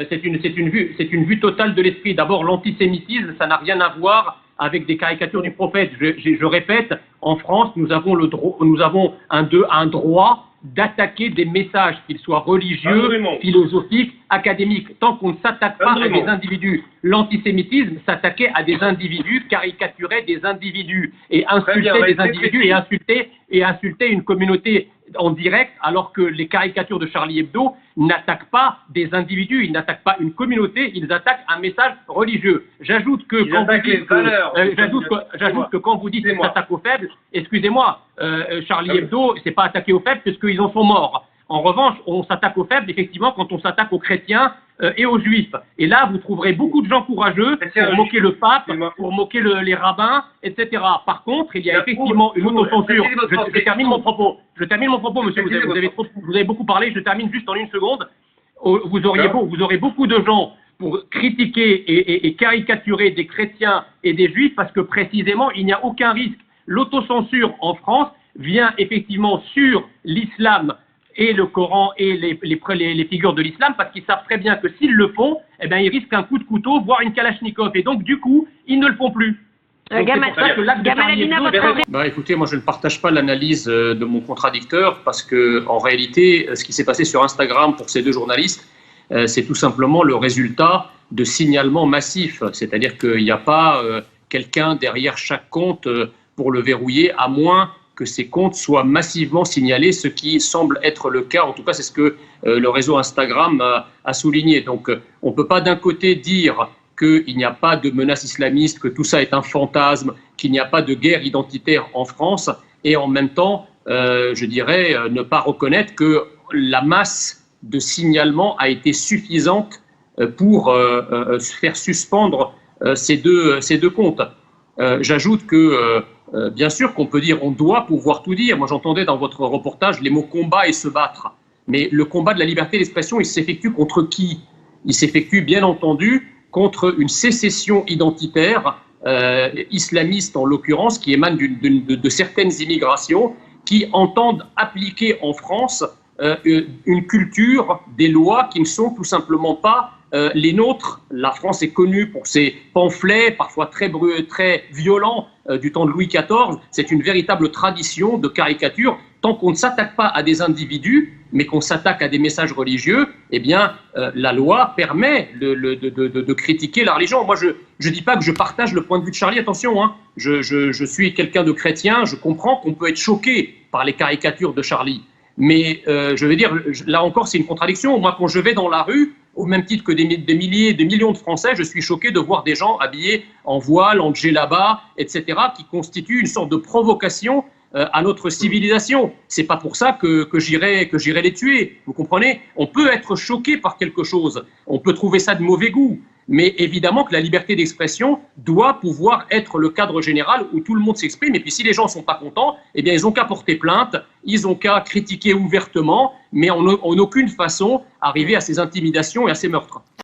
c'est une vue totale de l'esprit. D'abord, l'antisémitisme, ça n'a rien à voir avec des caricatures du prophète. Je répète, en France, nous avons un droit d'attaquer des messages, qu'ils soient religieux, philosophiques, académiques, tant qu'on ne s'attaque pas à des individus. L'antisémitisme s'attaquait à des individus, caricaturait des individus, et insultait des individus, et insultait une communauté en direct, alors que les caricatures de Charlie Hebdo n'attaquent pas des individus, ils n'attaquent pas une communauté, ils attaquent un message religieux. J'ajoute que quand vous dites qu'ils s'attaquent aux faibles, excusez-moi, Charlie Hebdo s'est pas attaqué aux faibles puisqu'ils en sont morts. En revanche, on s'attaque aux faibles, effectivement, quand on s'attaque aux chrétiens et aux juifs. Et là, vous trouverez beaucoup de gens courageux pour moquer le pape, pour moquer les rabbins, etc. Par contre, il y a effectivement une autocensure. Je termine mon propos. Monsieur. Vous avez beaucoup parlé. Je termine juste en une seconde. Vous aurez beaucoup de gens pour critiquer et caricaturer des chrétiens et des juifs parce que précisément, il n'y a aucun risque. L'autocensure en France vient effectivement sur l'islam et le Coran et les figures de l'islam, parce qu'ils savent très bien que s'ils le font, eh bien, ils risquent un coup de couteau, voire une kalachnikov. Et donc, du coup, ils ne le font plus. Écoutez, moi je ne partage pas l'analyse de mon contradicteur, parce que en réalité, ce qui s'est passé sur Instagram pour ces deux journalistes, c'est tout simplement le résultat de signalements massifs. C'est-à-dire qu'il n'y a pas quelqu'un derrière chaque compte pour le verrouiller, à moins que ces comptes soient massivement signalés, ce qui semble être le cas. En tout cas, c'est ce que le réseau Instagram a souligné. Donc, on ne peut pas d'un côté dire qu'il n'y a pas de menace islamiste, que tout ça est un fantasme, qu'il n'y a pas de guerre identitaire en France, et en même temps, je dirais, ne pas reconnaître que la masse de signalements a été suffisante pour faire suspendre ces deux comptes. J'ajoute que bien sûr qu'on peut dire, on doit pouvoir tout dire. Moi, j'entendais dans votre reportage les mots combat et se battre. Mais le combat de la liberté d'expression, il s'effectue contre qui? Il s'effectue, bien entendu, contre une sécession identitaire, islamiste en l'occurrence, qui émane de certaines immigrations, qui entendent appliquer en France une culture, des lois qui ne sont tout simplement pas les nôtres. La France est connue pour ses pamphlets, parfois très violents, du temps de Louis XIV. C'est une véritable tradition de caricature. Tant qu'on ne s'attaque pas à des individus, mais qu'on s'attaque à des messages religieux, eh bien, la loi permet de critiquer la religion. Moi, je ne dis pas que je partage le point de vue de Charlie, attention, hein. Je suis quelqu'un de chrétien, je comprends qu'on peut être choqué par les caricatures de Charlie. Mais je veux dire, là encore, c'est une contradiction. Moi, quand je vais dans la rue, au même titre que des milliers, des millions de Français, je suis choqué de voir des gens habillés en voile, en djellaba, etc., qui constituent une sorte de provocation à notre civilisation. C'est pas pour ça que j'irai les tuer. Vous comprenez? On peut être choqué par quelque chose. On peut trouver ça de mauvais goût. Mais évidemment que la liberté d'expression doit pouvoir être le cadre général où tout le monde s'exprime. Et puis si les gens ne sont pas contents, eh bien ils n'ont qu'à porter plainte, ils n'ont qu'à critiquer ouvertement, mais en aucune façon arriver à ces intimidations et à ces meurtres.